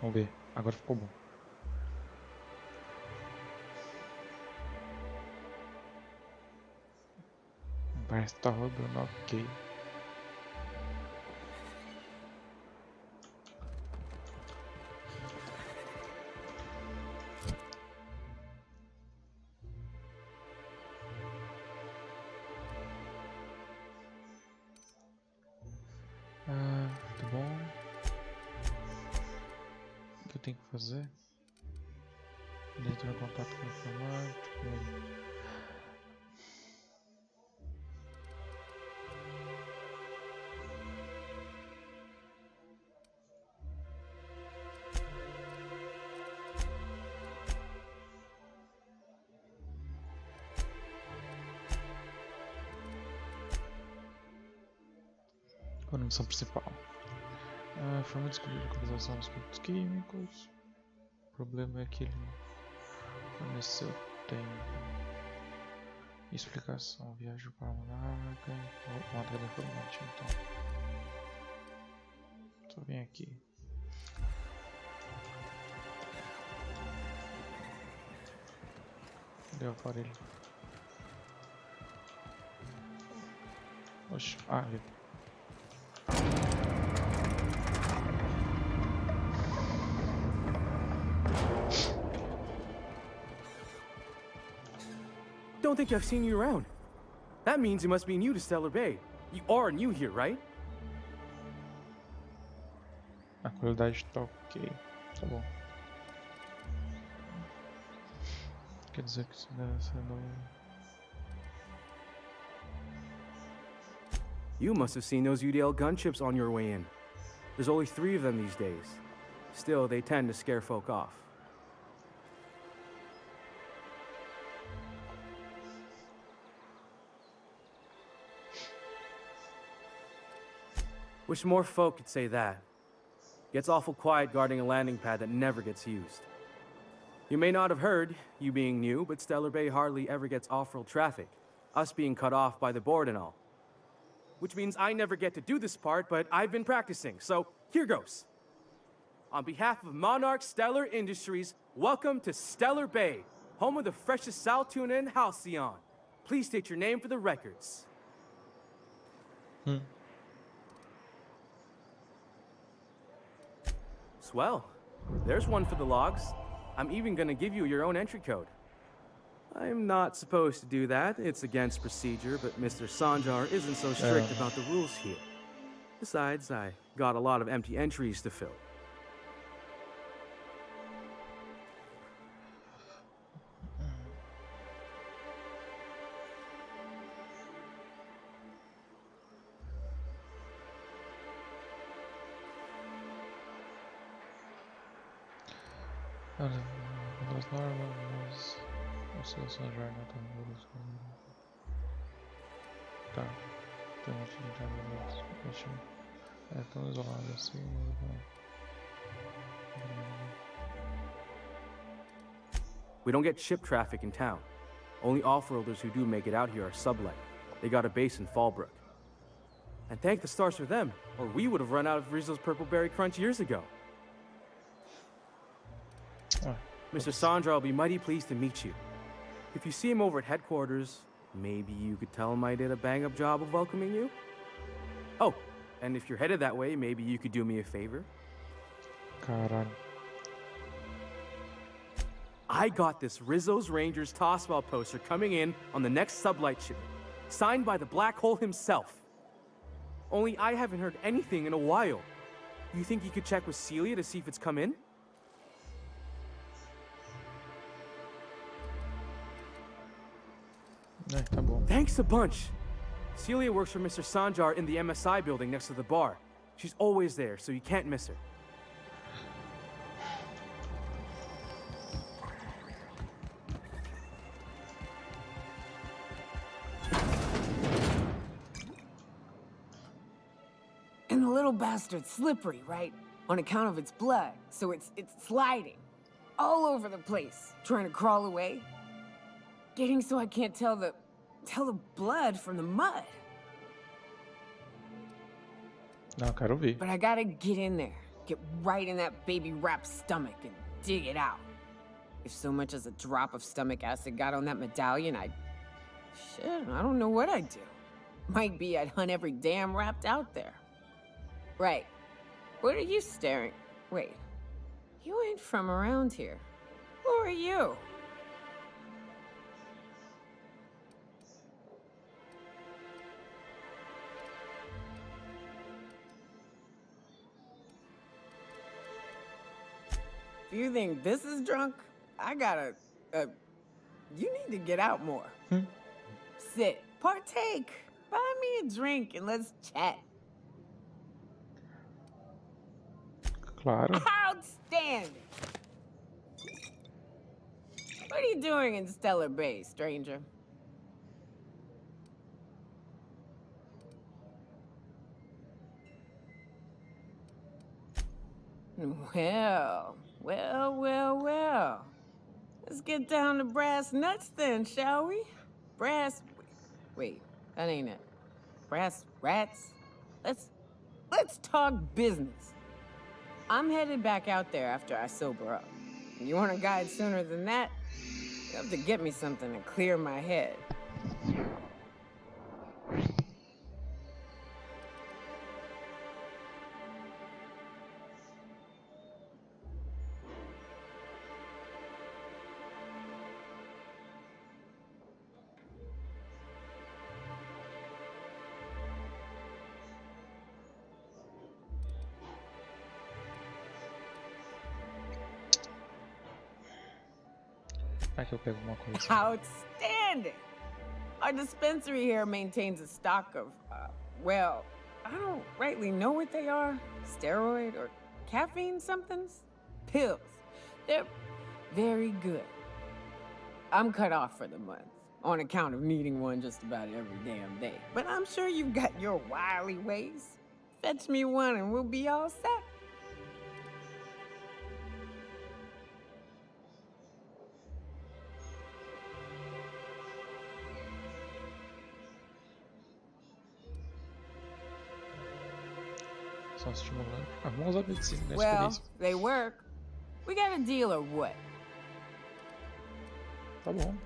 Vamos ver. Agora ficou bom. Parece que tá rodando, ok. Tá bom. O que eu tenho que fazer? Entrar em contato com o informático. Qual a missão principal? Forma de descobrir a localização dos produtos químicos. O problema é que ele forneceu tempo. Explicação. Viagem para a monarca. Monarca da informante, então. Só vem aqui. Cadê o aparelho? Oxe, viu. Don't think I've seen you around. That means you must be new to Stellar Bay. You are new here, right? A qualidade tá ok. Tá bom. Quer dizer que isso deve ser no... You must have seen those UDL gunships on your way in. There's only 3 of them these days. Still, they tend to scare folk off. Wish more folk could say that. Gets awful quiet guarding a landing pad that never gets used. You may not have heard, you being new, but Stellar Bay hardly ever gets off-road traffic. Us being cut off by the board and all. Which means I never get to do this part, but I've been practicing, so here goes. On behalf of Monarch Stellar Industries, welcome to Stellar Bay, home of the freshest sal tuna in Halcyon. Please state your name for the records. Swell. There's one for the logs. I'm even gonna give you your own entry code. I'm not supposed to do that. It's against procedure, but Mr. Sanjar isn't so strict about the rules here. Besides, I got a lot of empty entries to fill. Das normas, você Sanjar não tem muros. Tá. Tem um monte de entradas. É tão isolado assim. We don't get ship traffic in town. Only off-worlders who do make it out here are sublet. They got a base in Fallbrook. And thank the stars for them, or we would have run out of Rizzo's Purple Berry Crunch years ago. Mr. Sandra will be mighty pleased to meet you. If you see him over at headquarters, maybe you could tell him I did a bang-up job of welcoming you? Oh, and if you're headed that way, maybe you could do me a favor? Caralho. I got this Rizzo's Rangers tossball poster coming in on the next sublight shipment, signed by the Black Hole himself. Only I haven't heard anything in a while. You think you could check with Celia to see if it's come in? Tá bom. Thanks a bunch. Celia works for Mr. Sanjar in the MSI building next to the bar. She's always there, so you can't miss her. And the little bastard's slippery, right? On account of its blood, so it's sliding. All over the place, trying to crawl away. Getting so I can't tell the blood from the mud. Não, quero ver. But I gotta get in there, get right in that baby rap's stomach and dig it out. If so much as a drop of stomach acid got on that medallion, shit, I don't know what I'd do. Might be I'd hunt every damn rapt out there. Right. What are you staring? Wait. You ain't from around here. Who are you? If you think this is drunk, I gotta, you need to get out more. Sit, partake, buy me a drink and let's chat. Claro. Outstanding! What are you doing in Stellar Bay, stranger? Well. Let's get down to brass nuts then, shall we? Wait, that ain't it. Brass rats? Let's talk business. I'm headed back out there after I sober up. You want a guide sooner than that? You have to get me something to clear my head. Aqui eu pego uma coisa. Outstanding! Our dispensary here maintains a stock of, well, I don't rightly know what they are. Steroid or caffeine somethings? Pills. They're very good. I'm cut off for the month, on account of needing one just about every damn day. But I'm sure you've got your wily ways. Fetch me one and we'll be all set. São estimulantes. Ah, vamos usar medicina, né? Well, Experiência. they work. We got a deal or what? Tá bom.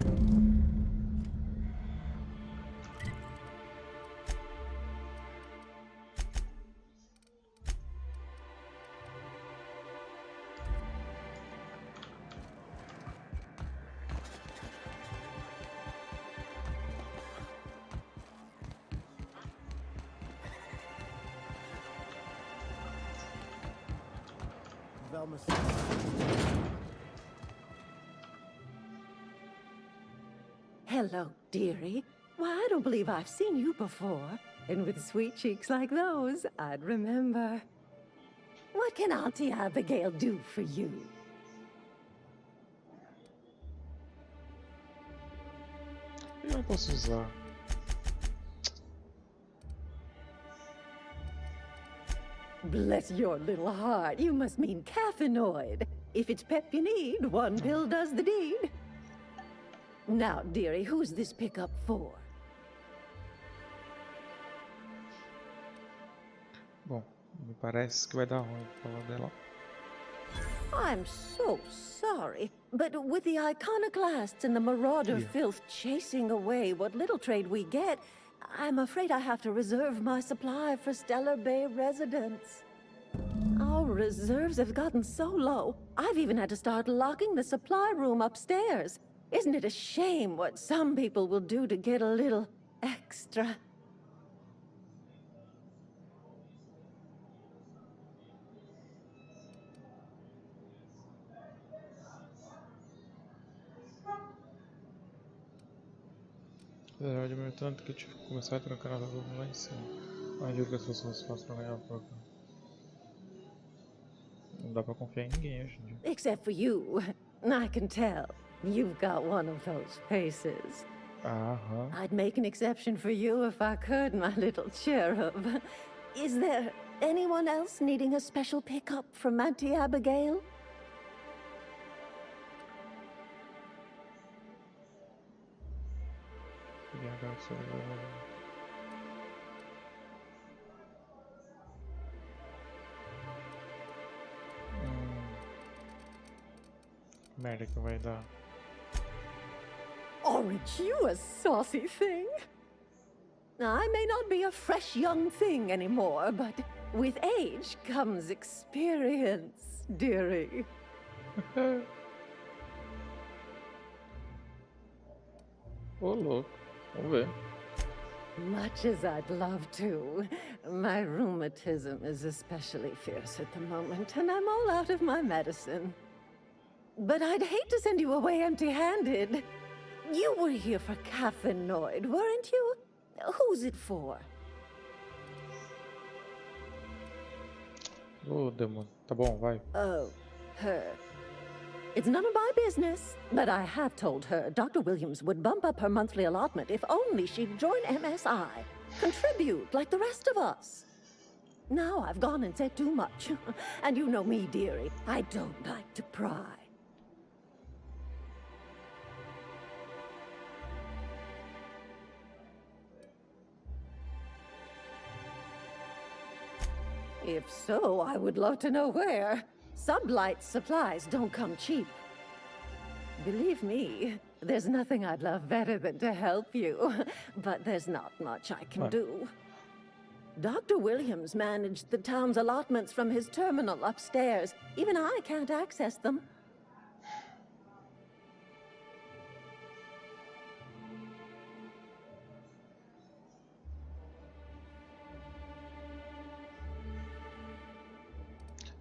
Hello, dearie. Why, I don't believe I've seen you before. And with sweet cheeks like those, I'd remember. What can Auntie Abigail do for you? Eu não posso usar. Bless your little heart, you must mean caffeinoid. If it's pep you need, one pill does the deed. Now, dearie, who's this pickup for? Bom, me parece que vai dar ruim falar dela. I'm so sorry, but with the iconoclasts and the marauder Yeah. filth chasing away what little trade we get, I'm afraid I have to reserve my supply for Stellar Bay residents. Our reserves have gotten so low, I've even had to start locking the supply room upstairs. Isn't it a shame what some people will do to get a little extra? Apesar de admirar tanto que eu tive que começar a trancar a volume lá em cima. Mas digo que as pessoas fazem pra ganhar pouco. Não dá pra confiar em ninguém hoje em dia. Except for you. I can tell. You've got one of those faces. Aham. I'd make an exception for you if I could, my little cherub. Is there anyone else needing a special pickup from Auntie Abigail? Merda que vai dar. Aren't you a saucy thing? I may not be a fresh young thing anymore, but with age comes experience, dearie. Ô, louco. Vamos ver. Much as I'd love to, my rheumatism is especially fierce at the moment, and I'm all out of my medicine. But I'd hate to send you away empty-handed. You were here for caffeinoid, weren't you? Who's it for? Ô, demônio. Tá bom, vai. Oh, her. It's none of my business, but I have told her Dr. Williams would bump up her monthly allotment if only she'd join MSI. Contribute like the rest of us. Now I've gone and said too much. And you know me, dearie. I don't like to pry. If so, I would love to know where. Sublight supplies don't come cheap. Believe me, there's nothing I'd love better than to help you, but there's not much I can do. Dr. Williams managed the town's allotments from his terminal upstairs. Even I can't access them.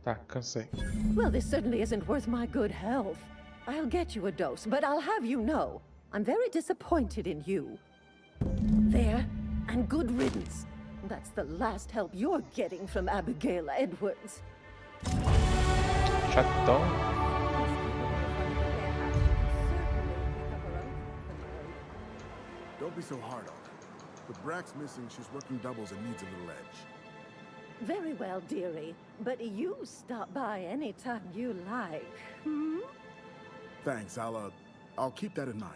Tá, cansei. Well, this certainly isn't worth my good health. I'll get you a dose, but I'll have you know, I'm very disappointed in you. There, and good riddance. That's the last help you're getting from Abigail Edwards. Chatão. Don't be so hard on her. With Brack's missing, she's working doubles and needs a little edge. Very well, dearie. But you stop by anytime you like, hmm? Thanks, I'll keep that in mind.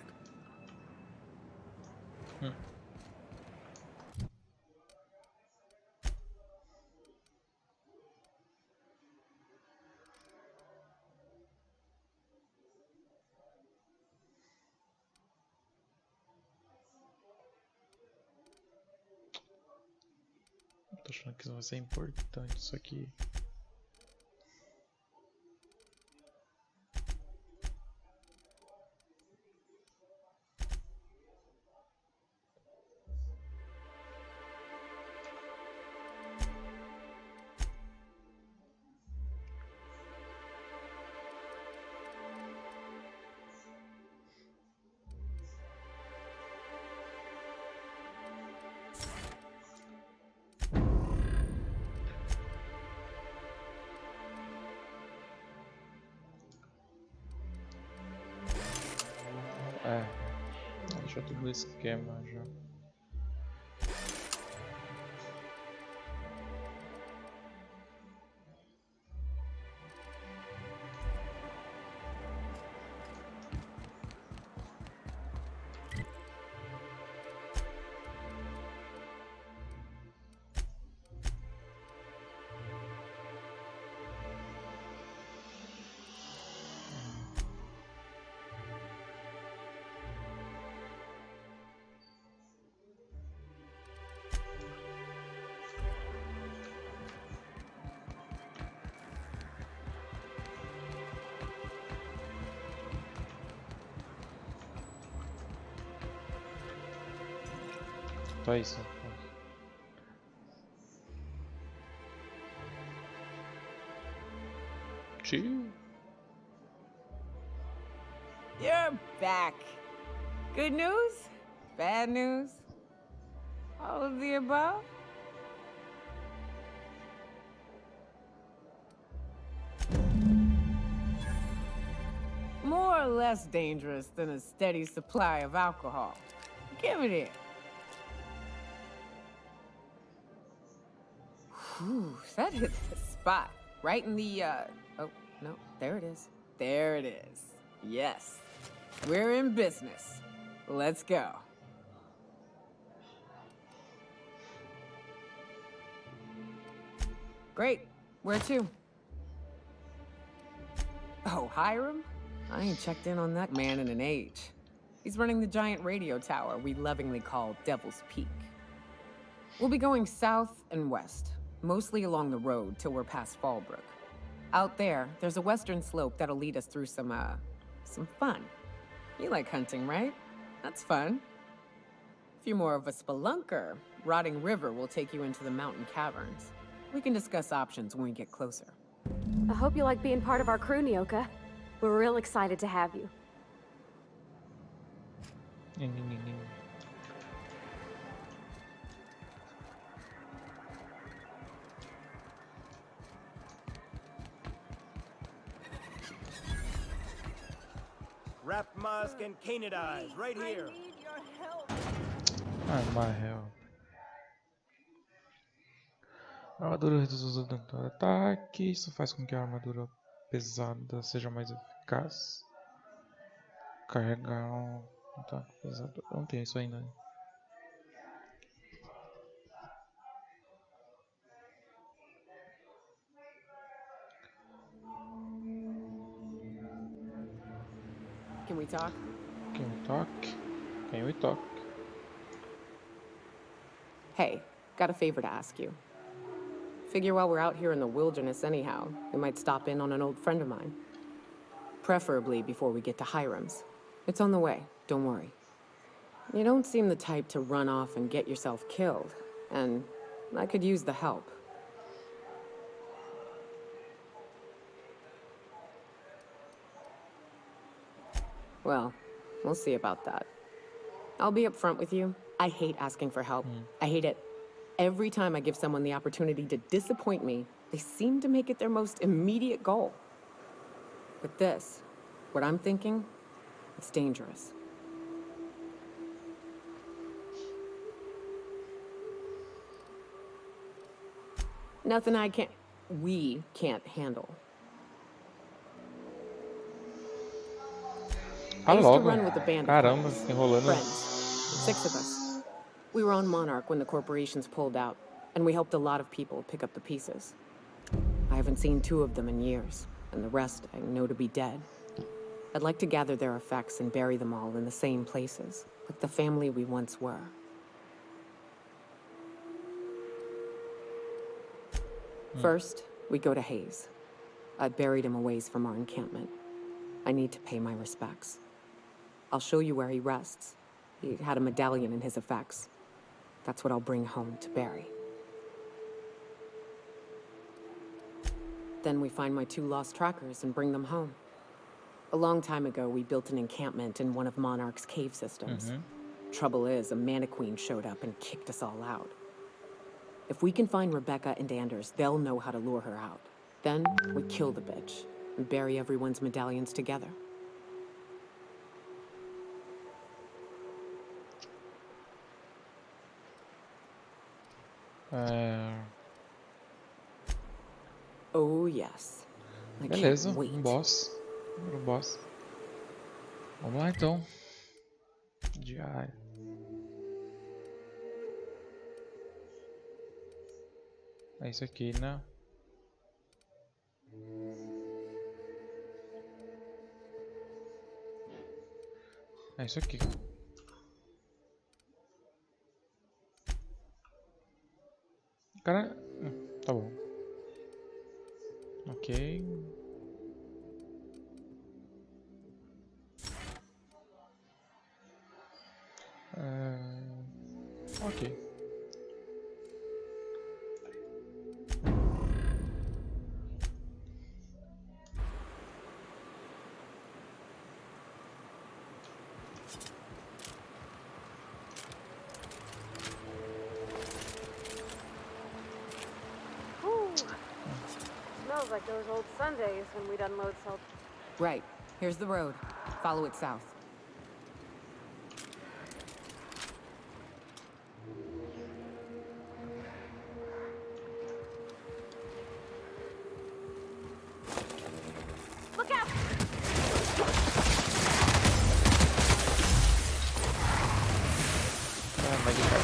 Tô achando que vai ser importante isso aqui. É, deixa tudo no esquema já. Só isso. Tio. You're back. Good news? Bad news? All of the above? More or less dangerous than a steady supply of alcohol. Give it here. Whew, that hit the spot. Right in the, oh, no, there it is. There it is. Yes. We're in business. Let's go. Great. Where to? Oh, Hiram? I ain't checked in on that man in an age. He's running the giant radio tower we lovingly call Devil's Peak. We'll be going south and west, mostly along the road till we're past Fallbrook. Out there, there's a western slope that'll lead us through some fun. You like hunting, right? That's fun. If you're more of a spelunker, Rotting River will take you into the mountain caverns. We can discuss options when we get closer. I hope you like being part of our crew, Nyoka. We're real excited to have you. Wrap musk and canadize right here. Ah, my help. A armadura reduz o dano do ataque. Isso faz com que a armadura pesada seja mais eficaz. Carregar um ataque pesado. Não tem isso ainda. Can we talk? Can we talk? Can we talk? Hey, got a favor to ask you. Figure while we're out here in the wilderness anyhow, we might stop in on an old friend of mine. Preferably before we get to Hiram's. It's on the way, don't worry. You don't seem the type to run off and get yourself killed, and I could use the help. Well, we'll see about that. I'll be upfront with you. I hate asking for help. I hate it. Every time I give someone the opportunity to disappoint me, they seem to make it their most immediate goal. But this, what I'm thinking, it's dangerous. Nothing we can't handle. I used to run with the band of Caramba, friends. enrolando. Friends. 6 of us. We were on Monarch when the corporations pulled out, and we helped a lot of people pick up the pieces. I haven't seen 2 of them in years, and the rest I know to be dead. I'd like to gather their effects and bury them all in the same places, like the family we once were. First, we go to Hayes. I buried him a ways from our encampment. I need to pay my respects. I'll show you where he rests. He had a medallion in his effects. That's what I'll bring home to Barry. Then we find my 2 lost trackers and bring them home. A long time ago, we built an encampment in one of Monarch's cave systems. Trouble is, a Mantiqueen showed up and kicked us all out. If we can find Rebecca and Anders, they'll know how to lure her out. Then we kill the bitch and bury everyone's medallions together. Oh, yes. I Beleza, can't wait. boss. Primeiro boss. Vamos lá então. Diário. É isso aqui, né? É isso aqui. Cara, tá bom. Ok. Ok. Smells like those old Sundays when we'd unload salt. Right. Here's the road. Follow it south. Look out! Mas de cara.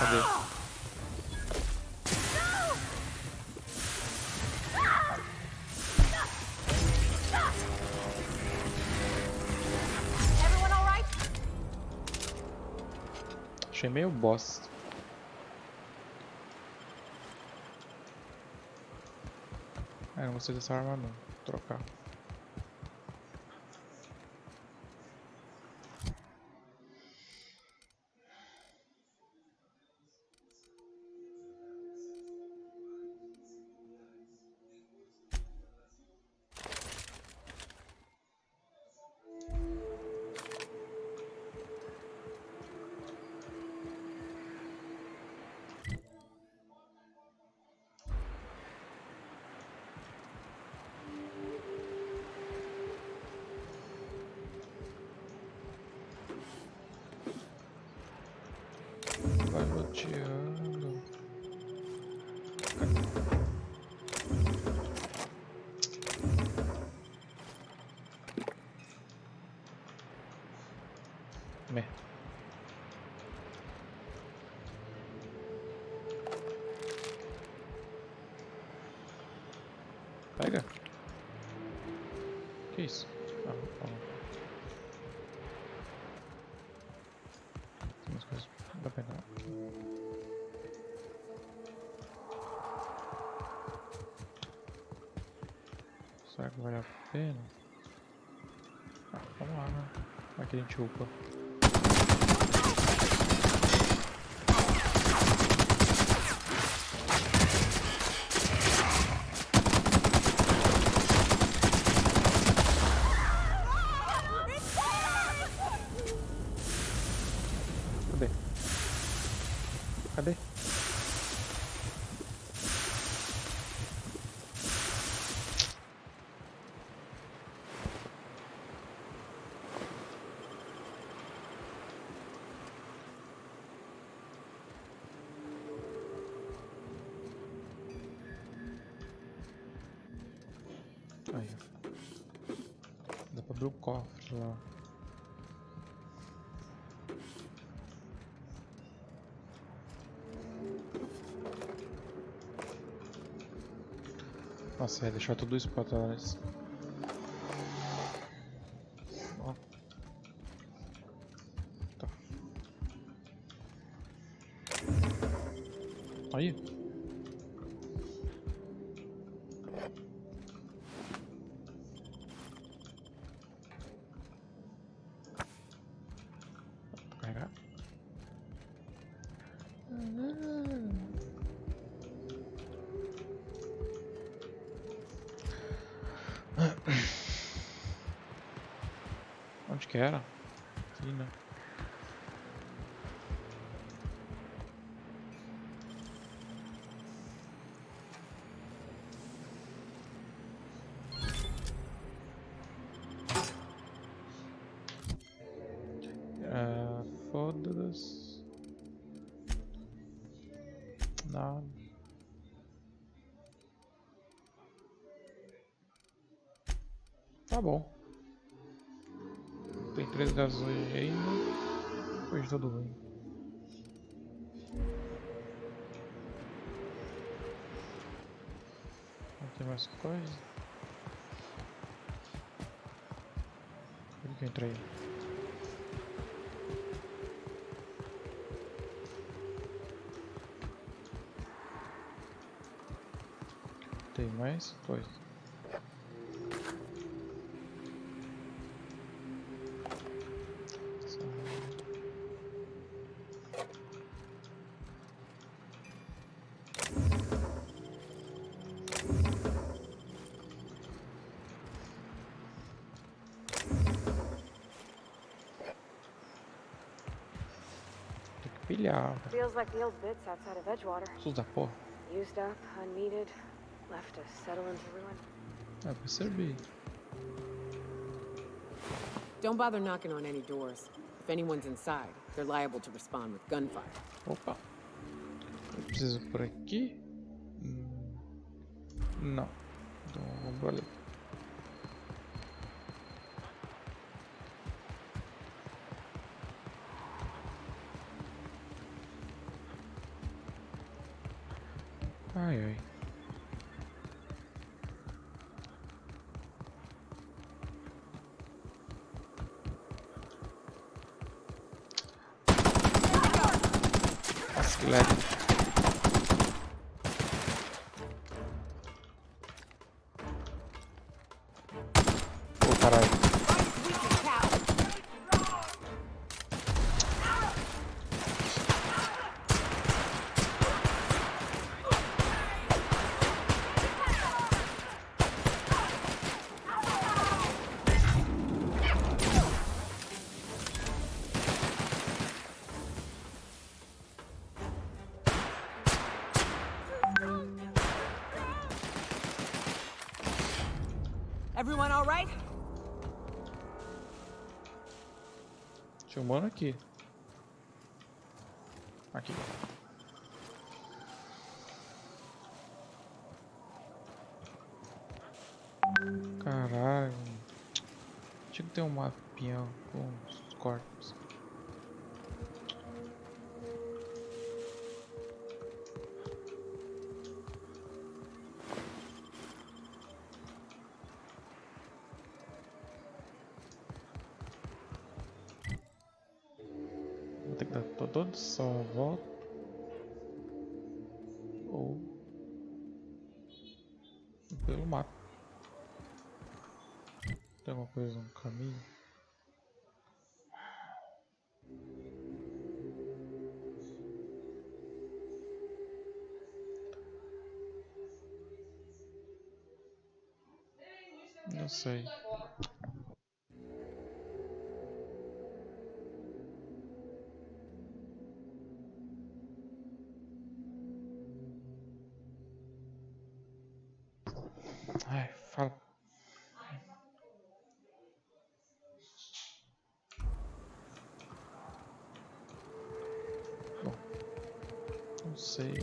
Cadê? Achei meio bosta. Ah, não gostei dessa arma não. Vou trocar. Vai loteando. Merda. Pega. Que isso? Ah, vamos. Tem umas coisas pra pegar aqui. Será que vale a pena? Ah, vamos lá, né? Aqui a gente upa. Cadê? Cadê? Aí, ó. Dá pra abrir o cofre lá. Nossa, ia deixar tudo isso pra trás. Ó. Tá. Aí. Vou carregar. Onde que era? Aqui, né? Foda-se. Nada. Tá bom. Tem 3 gasolina ainda. Depois de tudo bem. Não tem mais coisa. Por que eu entrei? Tem mais coisa. Tem que pilhar. Feels like the old bits outside of Edgewater. Sus da porra. Used up, unneeded, left to settle into ruin. Ah, percebi. Don't bother knocking on any doors. If anyone's inside, they're liable to respond with gunfire. Opa. Eu preciso por aqui? Não. Então vamos por ali. Ai, ai. Leve. Ô, caralho. Everyone all right? Tinha um mano aqui. Aqui. Caralho. Tinha que ter um mapinha com os corpos. Vou ter que dar toda essa volta. Ou pelo mapa. Tem alguma coisa no caminho? Não sei. Ai, fala. Bom, não sei.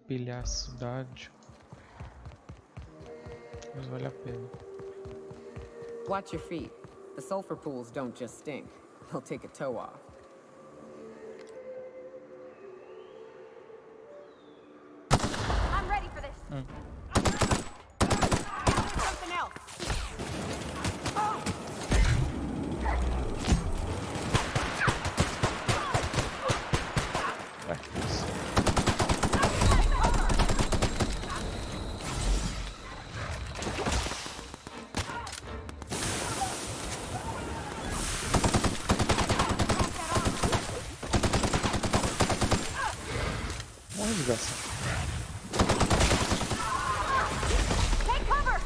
Pilhar a cidade. Mas vale a pena. Watch your feet. The sulfur pools don't just stink. They'll take a toe off. I'm ready for this. Something else. Vai. Morre, desgraça. Take cover!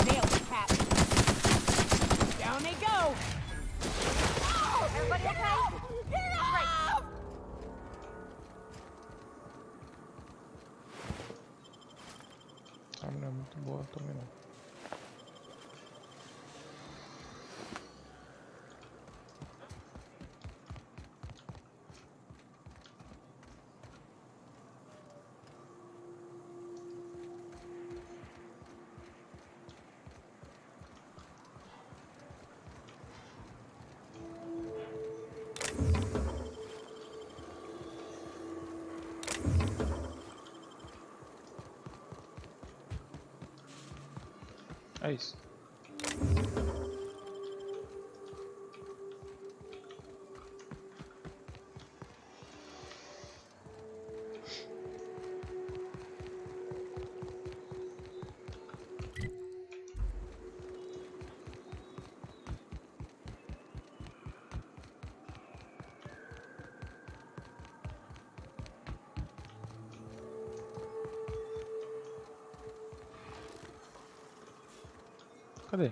Nailed it, Cap. Down they go. Everybody okay? Great. A arma não é muito boa também não. É isso. Cadê?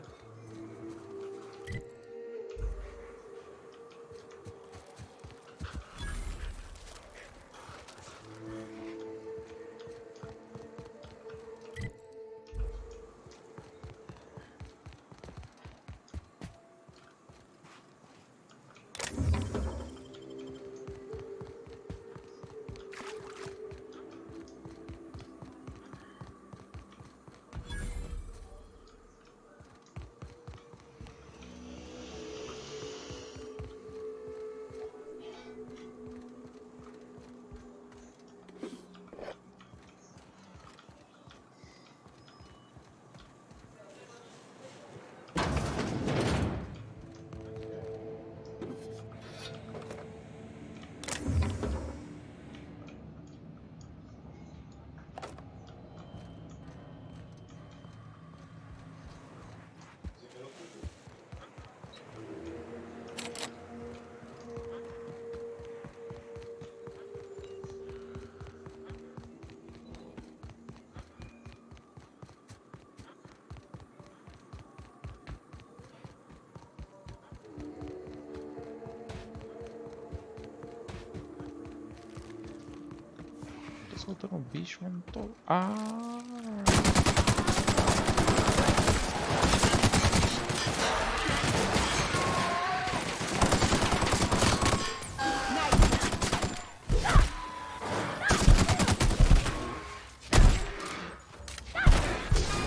soltando um bicho, mas não tô. Ah!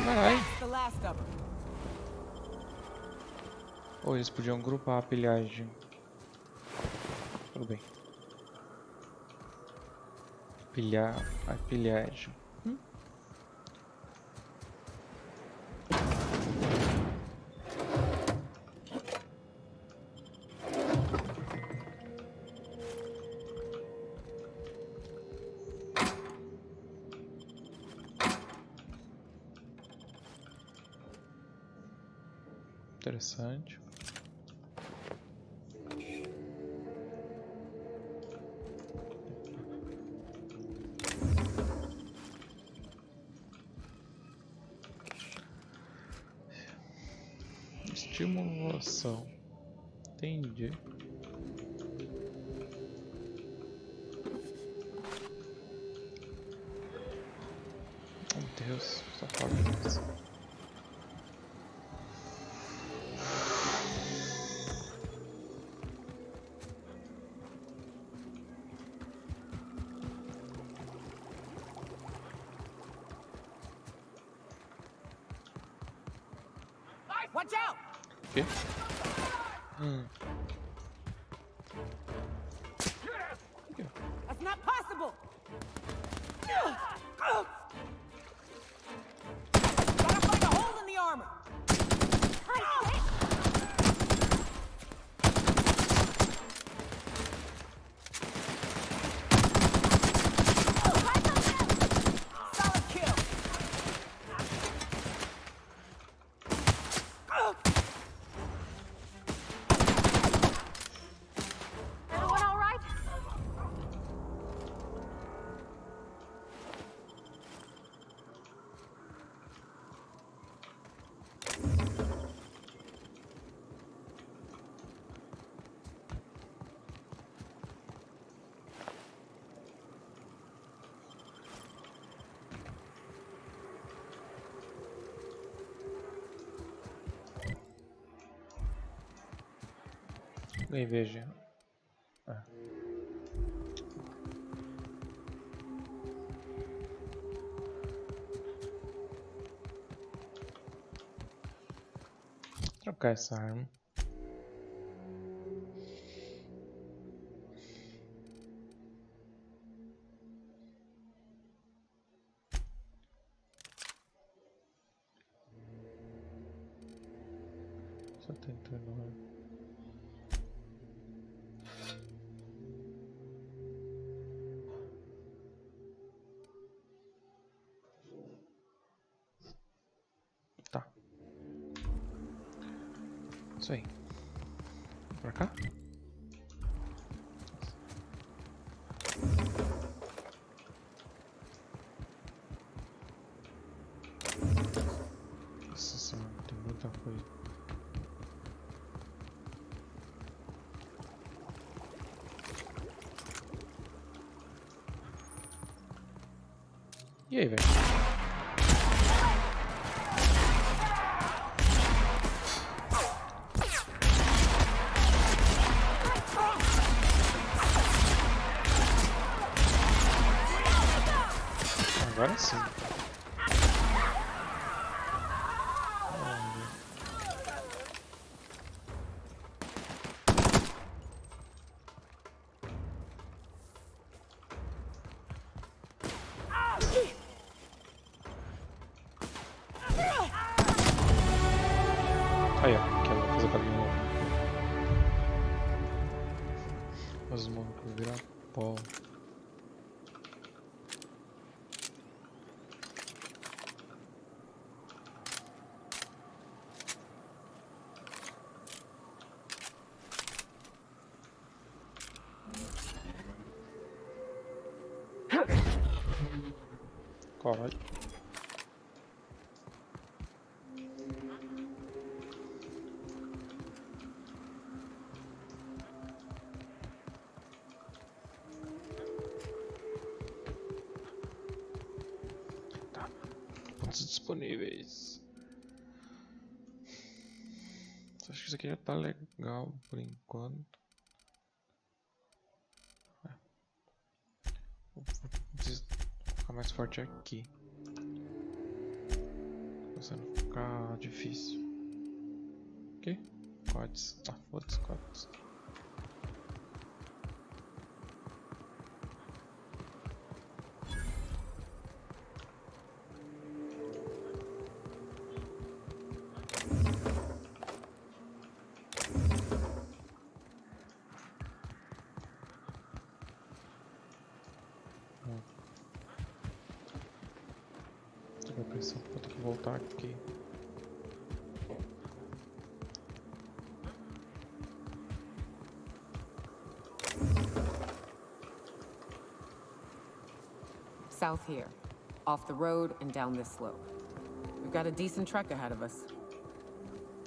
Caralho! The last of them. Ou eles podiam grupar a pilhagem. Tudo bem. Pilhar a pilhagem. Interessante. Estimulação. Entendi. Meu Deus, só falta isso. Watch out! Quê? That's not possible! Gotta find a hole in the armor! Solid kill! Everyone all right? Nem vejo. Ah. Trocar essa arma. Só tentando. Tá. Isso aí. Pra cá? Nossa senhora, tem muita coisa. E aí, velho? Agora sim. Aí, ó, que ela fez a caminho novo. Os malucos virar pó. Caralho. modos disponíveis. Acho que isso aqui já tá legal por enquanto. Preciso ficar mais forte aqui. Começando a ficar difícil. O quê? Codes. Ah, foda-se, codes. Vou ter que voltar aqui. South here. Off the road and down this slope. We've got a decent trek ahead of us.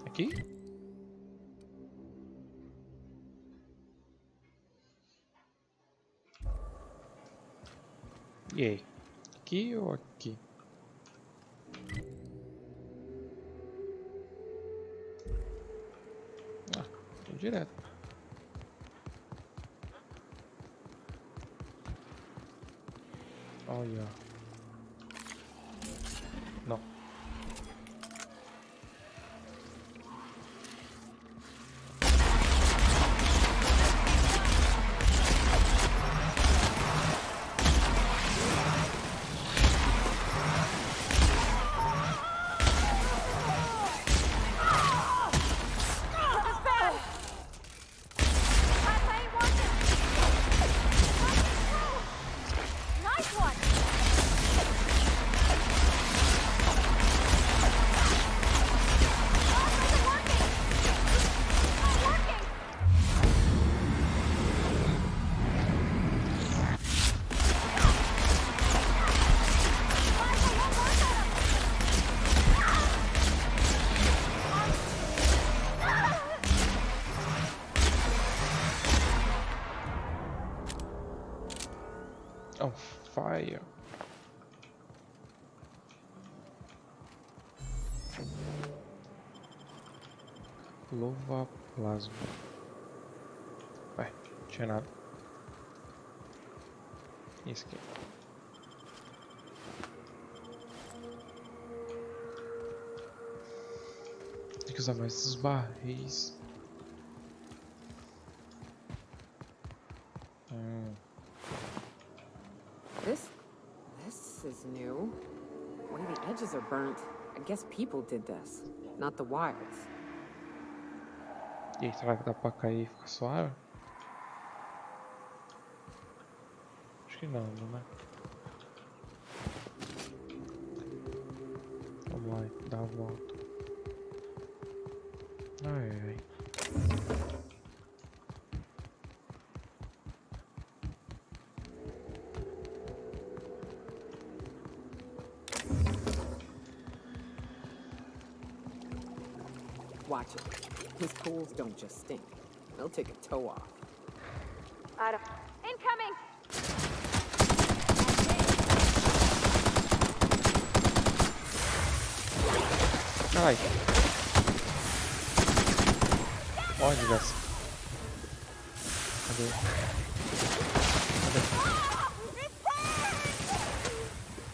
Aqui? E aí? Aqui ou aqui? Ah, tô direto. Olha. Não. On fire. Louva plasma. Vai, tinha nada. Isso aqui. Tem que usar mais esses barris. This is new. Where the edges are burnt. I guess people did this, not the wilds. E aí, será que dá pra cair e ficar suave? Acho que não, né? Vamos lá, dá a volta. Ai, ai. Watch it. His pools don't just stink. They'll take a toe off. Incoming! Ai. Onde, dessa? Cadê?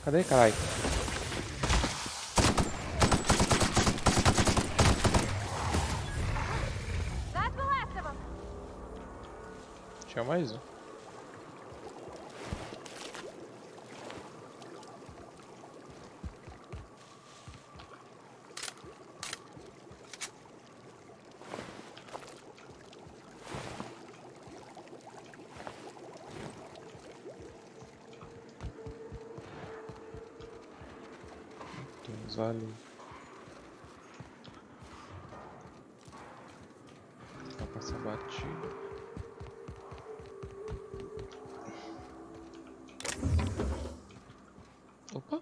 Cadê, caralho? That's the last of them. Tinha mais um. Vale. Vai passar batido. Opa!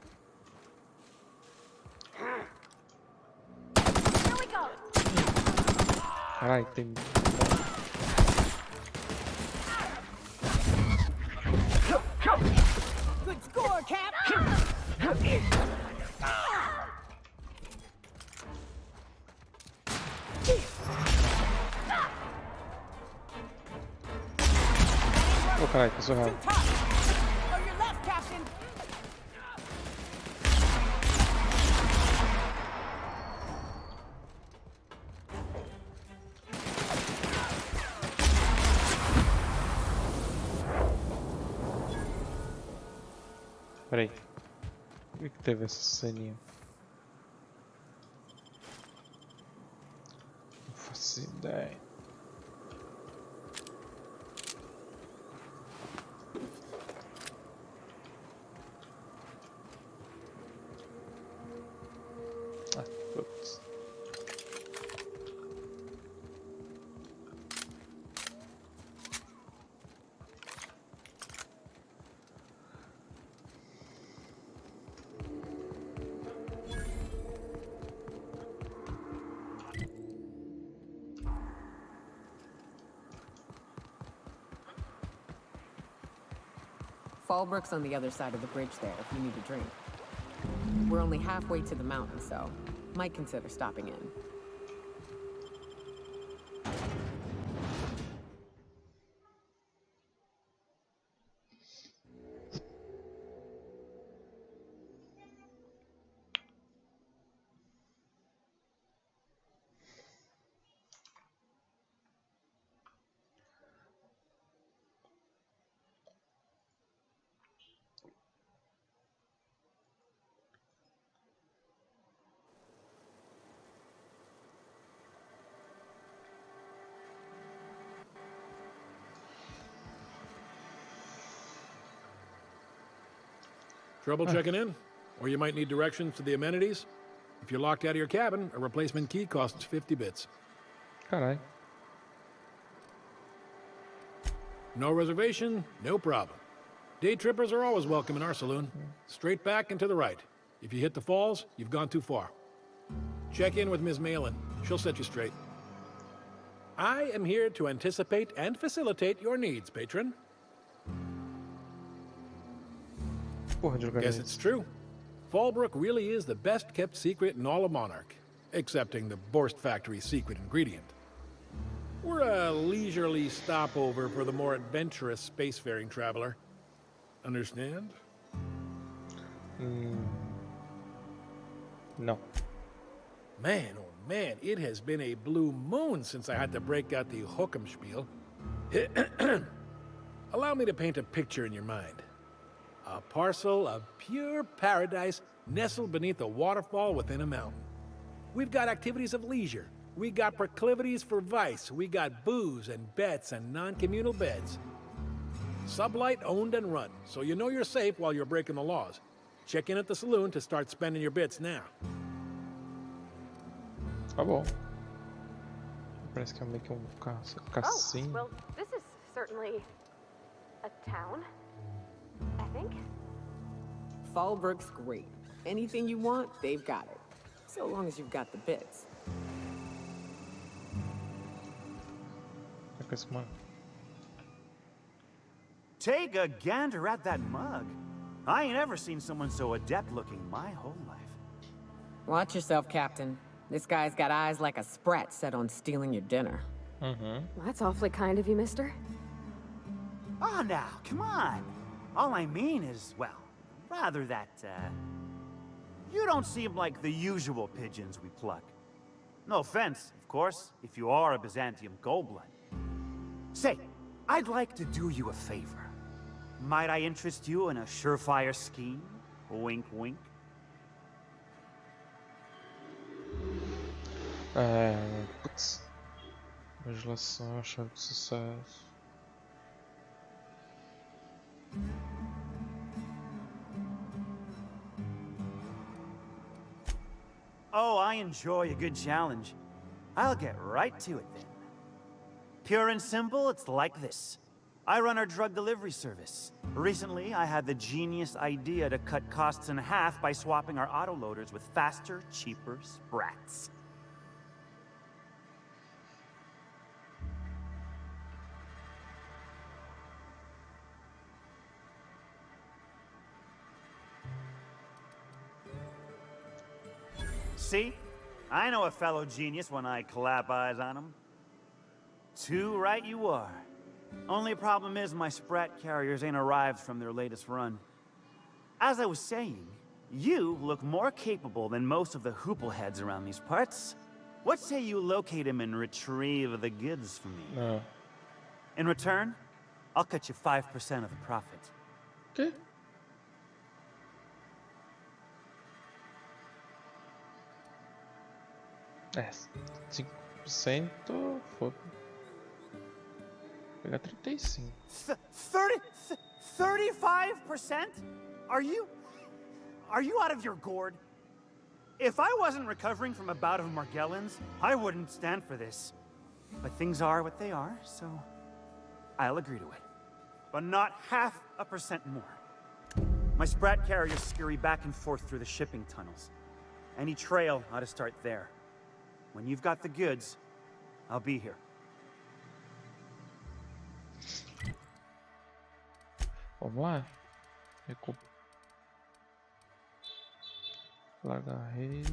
Here we go. Caralho, tem. Good score, Cap! Caralho, passou errado. Too tough. On your left, Captain. Peraí. Por que teve essa ceninha? Não faço ideia. Ah, putz. Fallbrook's on the other side of the bridge there if you need a drink. We're only halfway to the mountain, so might consider stopping in. Trouble checking in? Or you might need directions to the amenities? If you're locked out of your cabin, a replacement key costs 50 bits. Caralho. No reservation, no problem. Day trippers are always welcome in our saloon. Straight back and to the right. If you hit the falls, you've gone too far. Check in with Ms. Malin. She'll set you straight. I am here to anticipate and facilitate your needs, patron. Porra de lugar é Guess esse? it's true. Fallbrook really is the best-kept secret in all of Monarch, excepting the Borst Factory's secret ingredient. We're a leisurely stopover for the more adventurous spacefaring traveler. Understand? Não. Man, oh man, it has been a blue moon since I had to break out the hook'em spiel. Allow me to paint a picture in your mind. A parcel of pure paradise nestled beneath a waterfall within a mountain. We've got activities of leisure. We got proclivities for vice. We got booze and bets and non-communal beds. Sublight owned and run, so you know you're safe while you're breaking the laws. Check in at the saloon to start spending your bits now. Tá bom. Parece que é meio que cassino. Well, this is certainly a town, I think. Fallbrook's great. Anything you want, they've got it. So long as you've got the bits. É com esse mano. Take a gander at that mug. I ain't ever seen someone so adept looking my whole life. Watch yourself, Captain. This guy's got eyes like a sprat set on stealing your dinner. Well, that's awfully kind of you, mister. Oh, now, come on. All I mean is, well, rather that, you don't seem like the usual pigeons we pluck. No offense, of course, if you are a Byzantium goldblood. Say, I'd like to do you a favor. Might I interest you in a surefire scheme? Wink, wink. Putz. Legislação, chave de sucesso. Oh, I enjoy a good challenge. I'll get right to it then. Pure and simple, it's like this. I run our drug delivery service. Recently, I had the genius idea to cut costs in half by swapping our autoloaders with faster, cheaper sprats. See? I know a fellow genius when I clap eyes on him. Too right you are. Only problem is my sprat carriers ain't arrived from their latest run. As I was saying, you look more capable than most of the hoople heads around these parts. What say you locate him and retrieve the goods for me? No. In return, I'll cut you 5% of the profit. Okay. É, 5%. Foda. Vou pegar 35. 35%? Are you out of your gourd? If I wasn't recovering from a bout of Margellans, I wouldn't stand for this. But things are what they are, so I'll agree to it. But not 0.5% more. My sprat carriers scurry back and forth through the shipping tunnels. Any trail ought to start there. When you've got the goods, I'll be here. Vamos lá. Largar reis.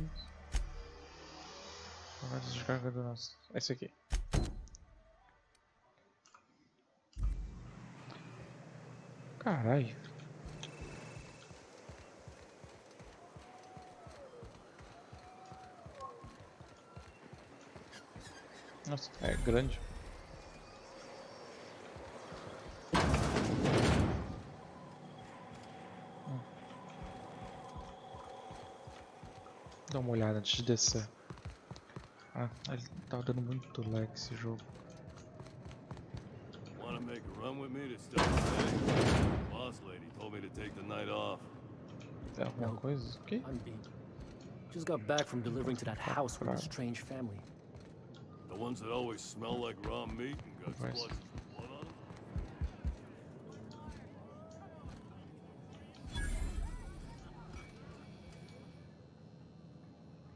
Largar descarga do nosso. Esse aqui. Caralho. Nossa, é grande. Dá uma olhada antes de descer. Ah, ele tá dando muito lag esse jogo. Wanna make a run with me to start the day? Boss lady told me to take the night off. Tem alguma coisa aqui? I'm beat. Just got back from delivering to that house with a strange family. The ones that always smell like raw meat and got Nice. splotches of blood on them?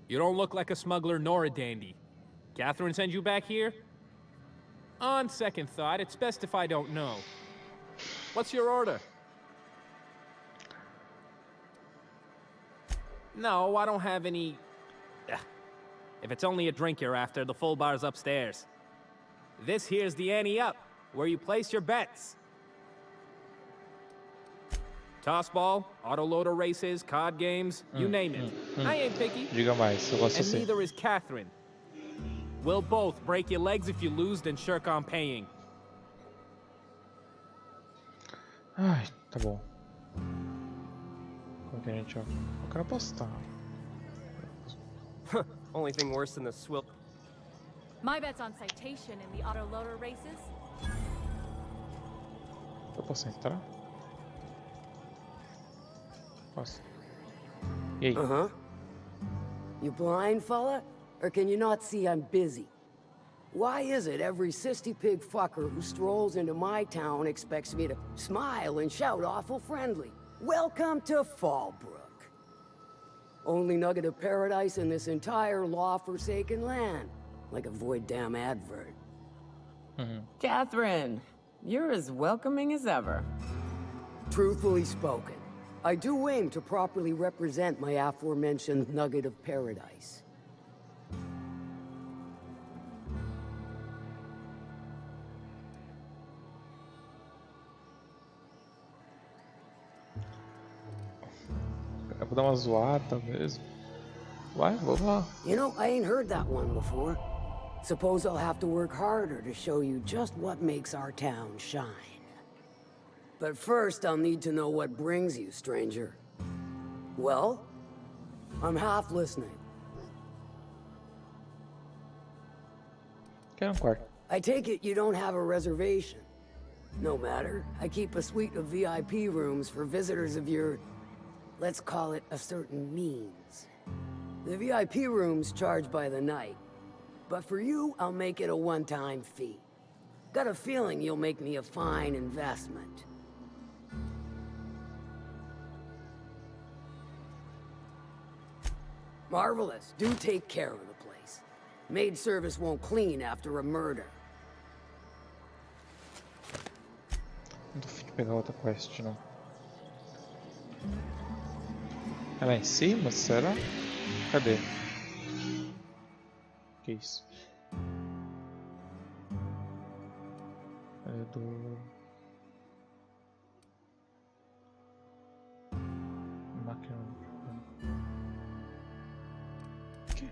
You don't look like a smuggler nor a dandy. Catherine sent you back here? On second thought, it's best if I don't know. What's your order? No, I don't have any... Ugh. If it's only a drink you're after, the full bar's upstairs. This here's the ante up, where you place your bets. Tossball, autoloader races, card games, you name it. I ain't picky. Diga mais, eu gosto And assim. neither is Catherine. We'll both break your legs if you lose, then shirk on paying. Ai, tá bom. Como que a gente... Eu quero apostar. Only thing worse than the swill. My bet's on citation in the autoloader races. Eu posso entrar? Posso. E aí? Uh-huh. You blind, fella? Or can you not see I'm busy? Why is it every sissy pig fucker who strolls into my town expects me to smile and shout awful friendly? Welcome to Fallbrook. Only nugget of paradise in this entire law-forsaken land. Like a void damn advert. Catherine, you're as welcoming as ever. Truthfully spoken, I do aim to properly represent my aforementioned nugget of paradise. Eu vou dar uma zoada mesmo. Vai, vamos lá. You know, I ain't heard that one before. Suppose I'll have to work harder to show you just what makes our town shine. But first, I'll need to know what brings you, stranger. Well, I'm half listening. Quero quarto. I take it you don't have a reservation. No matter, I keep a suite of VIP rooms for visitors of your, let's call it a certain means. The VIP rooms charge by the night. But for you, I'll make it a one-time fee. Got a feeling you'll make me a fine investment. Marvelous. Do take care of the place. Maid service won't clean after a murder. Não tô afim de pegar outra quest, não. É lá em cima? Será? Cadê? Que isso? É do... Máquina... Que?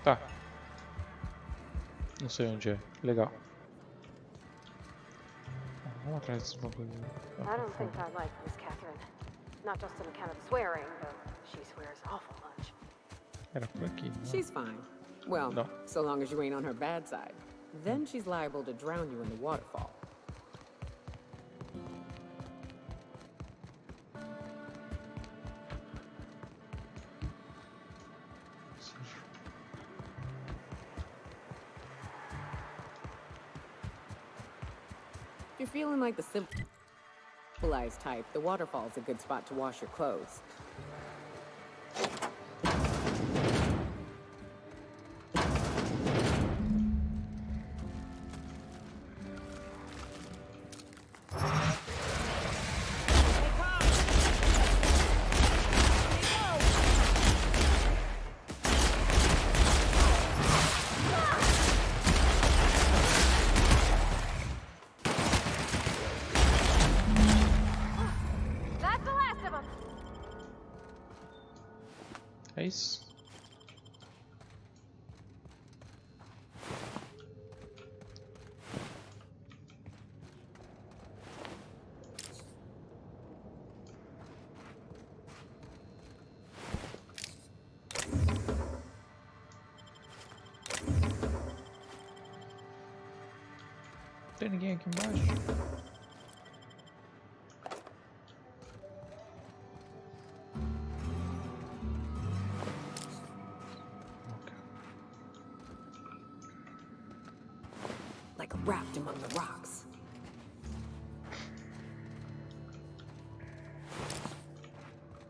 Tá. Não sei onde é. Legal. Vamos atrás desse bagulho. I don't think I like Miss Catherine. Not just on account of the swearing, though she swears awful much. Era por aqui, né? She's fine. Well, No. so long as you ain't on her bad side. Then she's liable to drown you in the waterfall. If you're feeling like the civilized type, the waterfall's a good spot to wash your clothes. That's the last of them. É isso. Não tem ninguém aqui embaixo? Like wrapped among the rocks.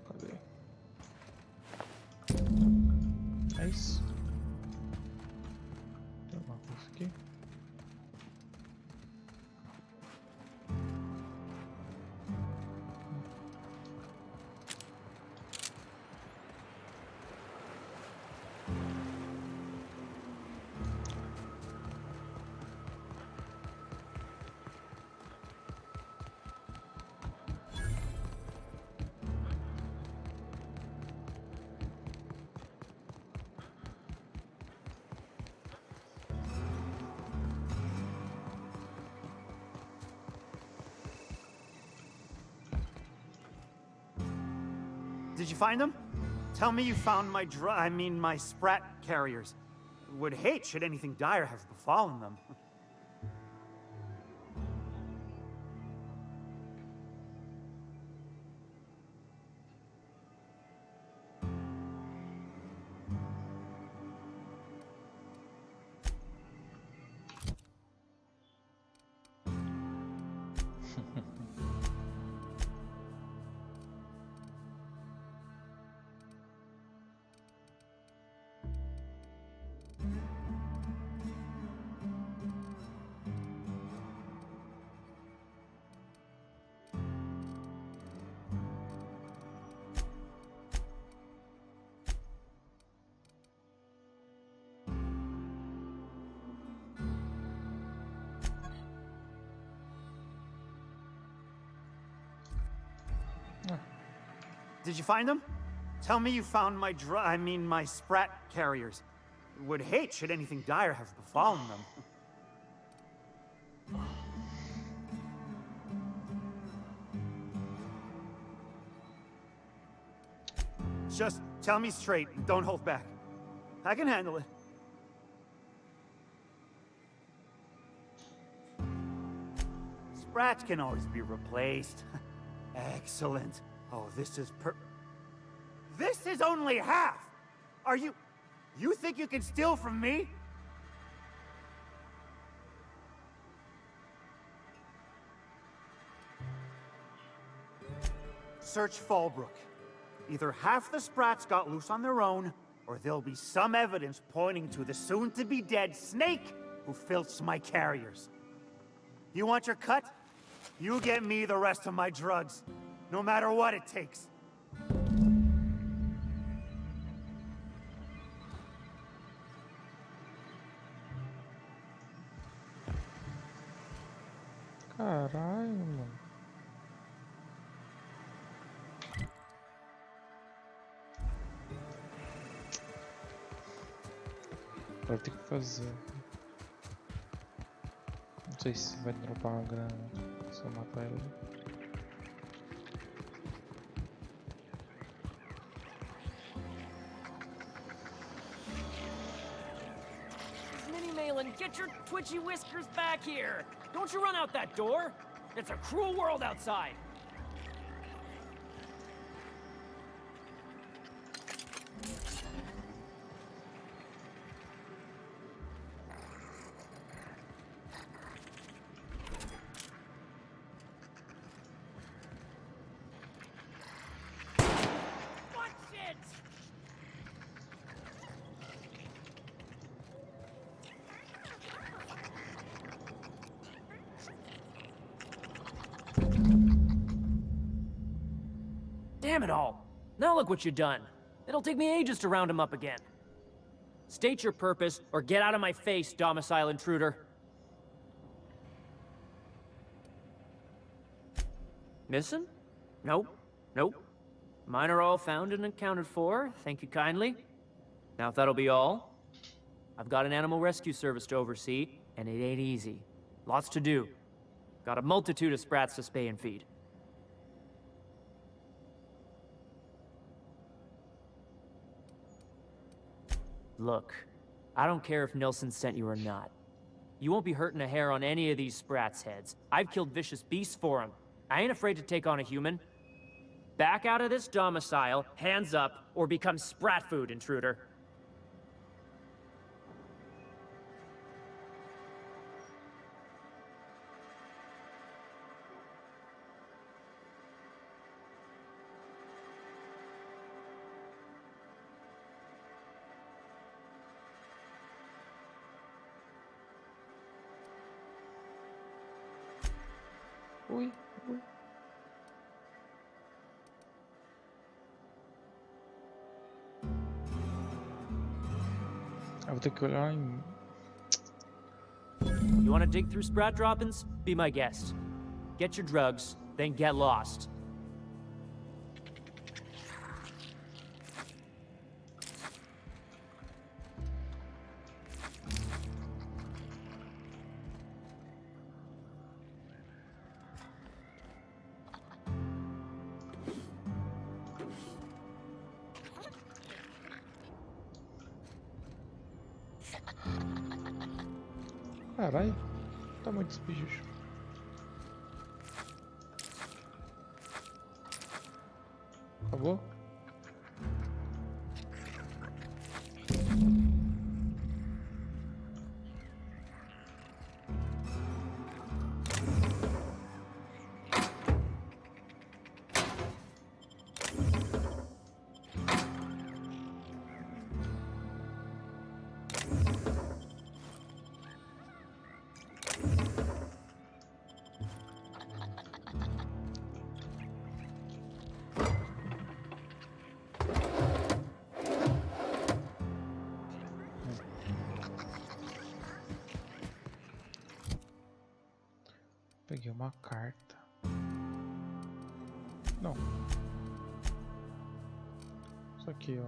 Cadê? É isso. Tem alguma coisa aqui? Did you find them? Tell me you found my my sprat carriers. Would hate should anything dire have befallen them. Did you find them? Tell me you found my my sprat carriers. Would hate should anything dire have befallen them. Just tell me straight and don't hold back. I can handle it. Sprats can always be replaced. Excellent. Oh, this is only half! Are you think you can steal from me? Search Fallbrook. Either half the Sprats got loose on their own, or there'll be some evidence pointing to the soon-to-be-dead snake who filched my carriers. You want your cut? You get me the rest of my drugs, no matter what it takes. Agora tem que fazer. Não sei se vai dropar uma grana se eu matar ele. Mini Malin, get your twitchy whiskers back here! Don't you run out that door! It's a cruel world outside! Damn it all! Now look what you've done. It'll take me ages to round him up again. State your purpose, or get out of my face, domicile intruder. Missing? Nope. Nope. Mine are all found and accounted for, thank you kindly. Now if that'll be all, I've got an animal rescue service to oversee, and it ain't easy. Lots to do. Got a multitude of sprats to spay and feed. Look, I don't care if Nelson sent you or not. You won't be hurting a hair on any of these sprats' heads. I've killed vicious beasts for them. I ain't afraid to take on a human. Back out of this domicile, hands up, or become sprat food, intruder. Ui, ui. Eu vou ter que olhar em... You want to dig through sprat droppings? Be my guest. Get your drugs, then get lost. Caralho, tá muitos bichos. Acabou? Peguei uma carta. Não. Isso aqui, ó.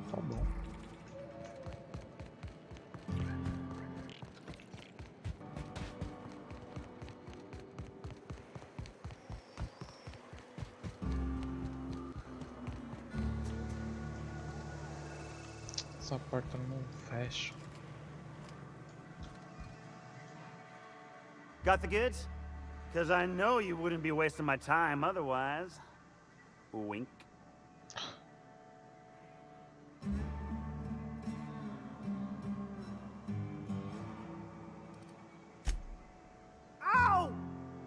Tá bom. Essa porta não fecha. Got the goods? Because I know you wouldn't be wasting my time otherwise. Wink. Ow!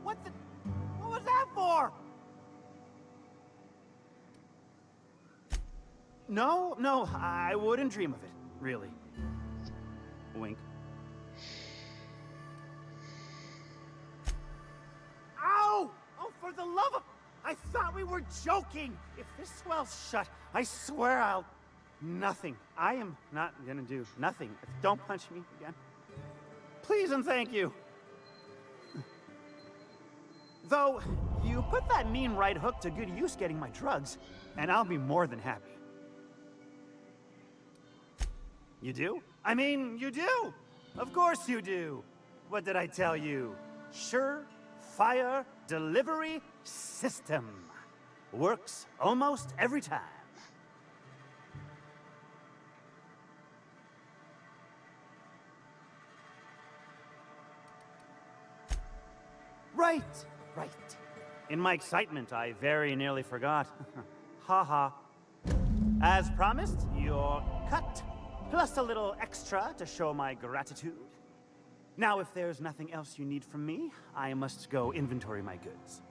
What was that for? No, I wouldn't dream of it, really. Wink. Ow! Oh, for the love of... I thought we were joking! If this swell's shut, I swear I'll... Nothing. I am not gonna do nothing. Don't punch me again. Please and thank you. Though, you put that mean right hook to good use getting my drugs, and I'll be more than happy. You do? I mean, you do! Of course you do! What did I tell you? Sure-fire delivery system. Works almost every time. Right, right. In my excitement, I very nearly forgot. Ha ha. As promised, your cut, plus a little extra to show my gratitude. Now, if there's nothing else you need from me, I must go inventory my goods.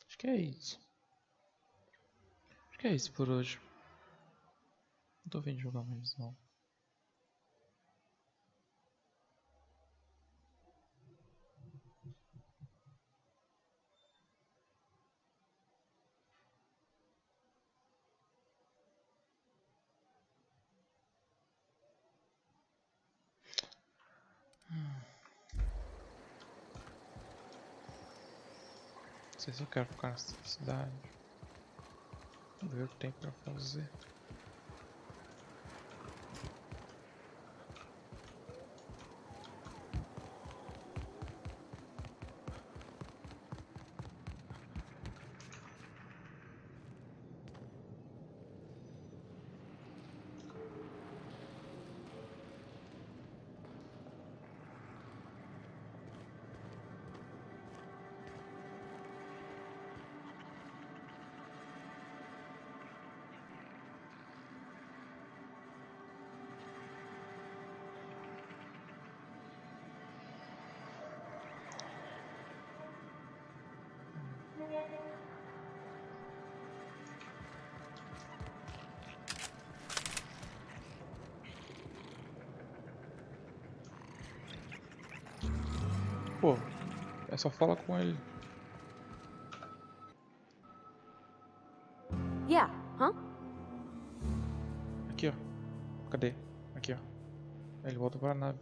Acho que é isso. Acho que é isso por hoje. Não tô vendo jogar mais não. Não sei se eu quero ficar nessa cidade. Vamos ver o que tem pra fazer. Pô, é só falar com ele. Yeah, huh? Aqui, ó. Cadê? Aqui, ó. Aí ele volta pra nave.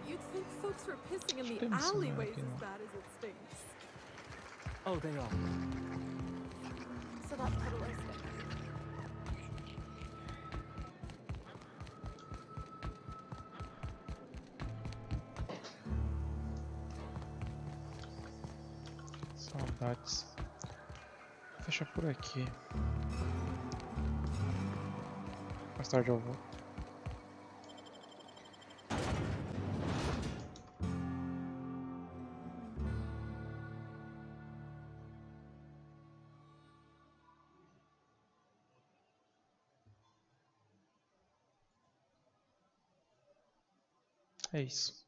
You'd think folks were pissing in the Tem missão alleyways aqui, as não. bad as it stinks. Oh, they are. So that puddle is there. Saudades. Vou fechar por aqui. Mais tarde eu vou. É isso.